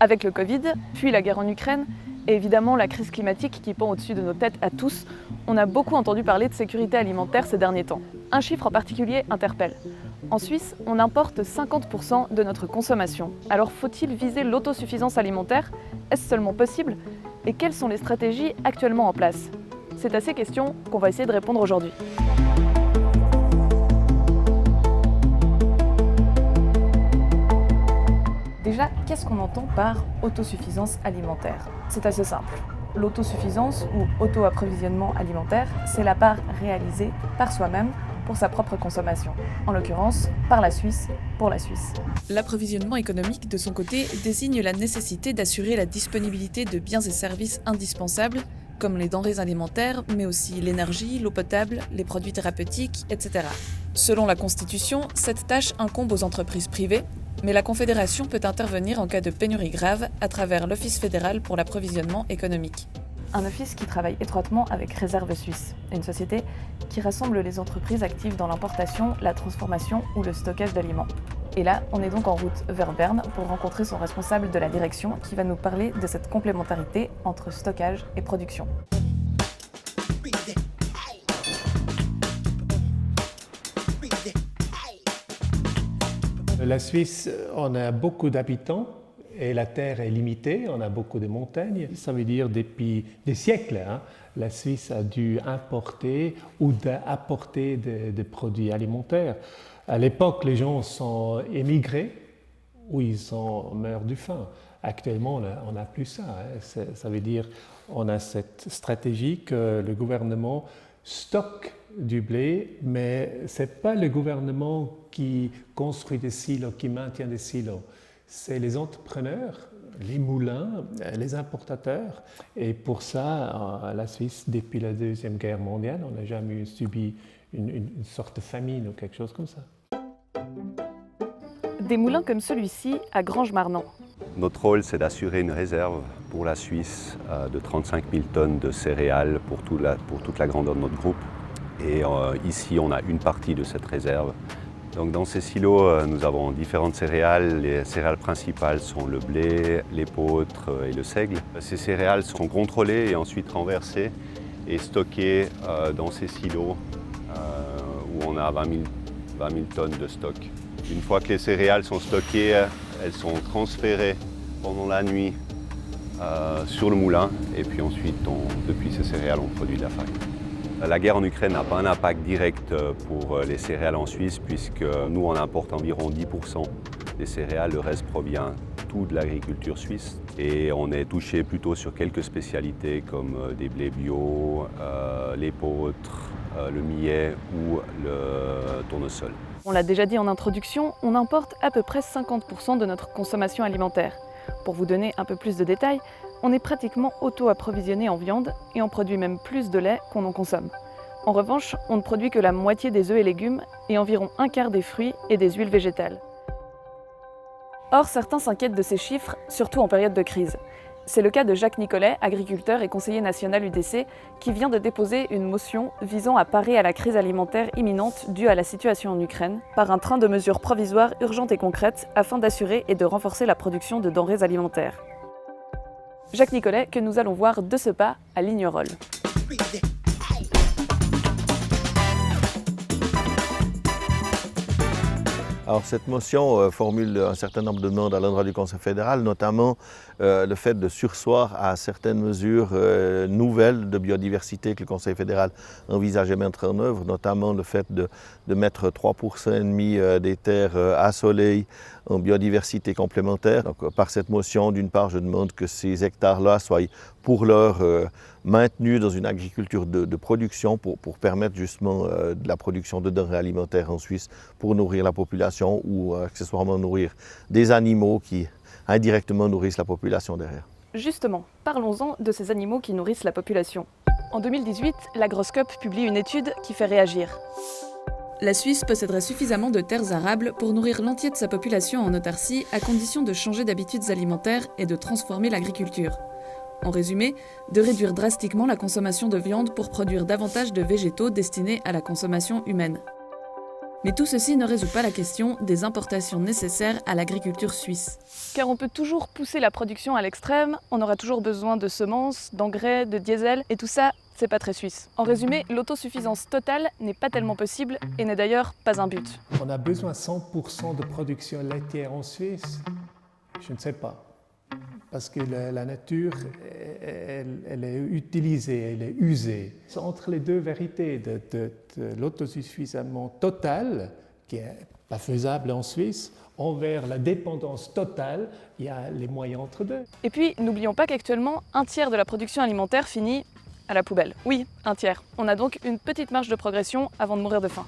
Avec le Covid, puis la guerre en Ukraine, et évidemment la crise climatique qui pend au-dessus de nos têtes à tous, on a beaucoup entendu parler de sécurité alimentaire ces derniers temps. Un chiffre en particulier interpelle. En Suisse, on importe 50% de notre consommation. Alors faut-il viser l'autosuffisance alimentaire? Est-ce seulement possible? Et quelles sont les stratégies actuellement en place? C'est à ces questions qu'on va essayer de répondre aujourd'hui. Déjà, qu'est-ce qu'on entend par autosuffisance alimentaire? C'est assez simple. L'autosuffisance ou auto-approvisionnement alimentaire, c'est la part réalisée par soi-même pour sa propre consommation. En l'occurrence, par la Suisse, pour la Suisse. L'approvisionnement économique, de son côté, désigne la nécessité d'assurer la disponibilité de biens et services indispensables, comme les denrées alimentaires, mais aussi l'énergie, l'eau potable, les produits thérapeutiques, etc. Selon la Constitution, cette tâche incombe aux entreprises privées, mais la Confédération peut intervenir en cas de pénurie grave à travers l'Office fédéral pour l'approvisionnement économique. Un office qui travaille étroitement avec Réserve Suisse, une société qui rassemble les entreprises actives dans l'importation, la transformation ou le stockage d'aliments. Et là, on est donc en route vers Berne pour rencontrer son responsable de la direction qui va nous parler de cette complémentarité entre stockage et production. La Suisse, on a beaucoup d'habitants et la terre est limitée, on a beaucoup de montagnes. Ça veut dire depuis des siècles, la Suisse a dû importer ou apporter des produits alimentaires. À l'époque, les gens sont émigrés ou meurent de faim. Actuellement, on n'a plus ça. Ça veut dire qu'on a cette stratégie que le gouvernement stocke du blé, mais ce n'est pas le gouvernement qui construit des silos, qui maintient des silos. C'est les entrepreneurs, les moulins, les importateurs. Et pour ça, la Suisse, depuis la Deuxième Guerre mondiale, on n'a jamais subi une sorte de famine ou quelque chose comme ça. Des moulins comme celui-ci à Grange-Marnant. Notre rôle, c'est d'assurer une réserve pour la Suisse de 35 000 tonnes de céréales pour toute la grandeur de notre groupe. Et ici, on a une partie de cette réserve. Donc, dans ces silos, nous avons différentes céréales. Les céréales principales sont le blé, l'épeautre et le seigle. Ces céréales sont contrôlées et ensuite renversées et stockées dans ces silos où on a 20 000 tonnes de stock. Une fois que les céréales sont stockées, elles sont transférées pendant la nuit sur le moulin et puis ensuite, depuis ces céréales, on produit de la farine. La guerre en Ukraine n'a pas un impact direct pour les céréales en Suisse puisque nous, on importe environ 10% des céréales, le reste provient tout de l'agriculture suisse et on est touché plutôt sur quelques spécialités comme des blés bio, l'épeautre, le millet ou le tournesol. On l'a déjà dit en introduction, on importe à peu près 50% de notre consommation alimentaire. Pour vous donner un peu plus de détails, on est pratiquement auto-approvisionné en viande et on produit même plus de lait qu'on en consomme. En revanche, on ne produit que la moitié des œufs et légumes et environ un quart des fruits et des huiles végétales. Or, certains s'inquiètent de ces chiffres, surtout en période de crise. C'est le cas de Jacques Nicolet, agriculteur et conseiller national UDC, qui vient de déposer une motion visant à parer à la crise alimentaire imminente due à la situation en Ukraine par un train de mesures provisoires urgentes et concrètes afin d'assurer et de renforcer la production de denrées alimentaires. Jacques Nicolet, que nous allons voir de ce pas à Lignerolles. Alors cette motion formule un certain nombre de demandes à l'endroit du Conseil fédéral, notamment le fait de surseoir à certaines mesures nouvelles de biodiversité que le Conseil fédéral envisageait mettre en œuvre, notamment le fait de mettre 3,5% des terres à soleil en biodiversité complémentaire. Donc, par cette motion, d'une part, je demande que ces hectares-là soient pour l'heure maintenus dans une agriculture de production pour permettre justement de la production de denrées alimentaires en Suisse pour nourrir la population ou accessoirement nourrir des animaux qui indirectement nourrissent la population derrière. Justement, parlons-en de ces animaux qui nourrissent la population. En 2018, l'Agroscope publie une étude qui fait réagir. La Suisse posséderait suffisamment de terres arables pour nourrir l'entier de sa population en autarcie à condition de changer d'habitudes alimentaires et de transformer l'agriculture. En résumé, de réduire drastiquement la consommation de viande pour produire davantage de végétaux destinés à la consommation humaine. Mais tout ceci ne résout pas la question des importations nécessaires à l'agriculture suisse. Car on peut toujours pousser la production à l'extrême, on aura toujours besoin de semences, d'engrais, de diesel, et tout ça, c'est pas très suisse. En résumé, l'autosuffisance totale n'est pas tellement possible et n'est d'ailleurs pas un but. On a besoin de 100% de production laitière en Suisse? Je ne sais pas. Parce que la nature, elle est utilisée, elle est usée. C'est entre les deux vérités de l'autosuffisance totale, qui n'est pas faisable en Suisse, envers la dépendance totale, il y a les moyens entre deux. Et puis, n'oublions pas qu'actuellement, un tiers de la production alimentaire finit à la poubelle. Oui, un tiers. On a donc une petite marge de progression avant de mourir de faim.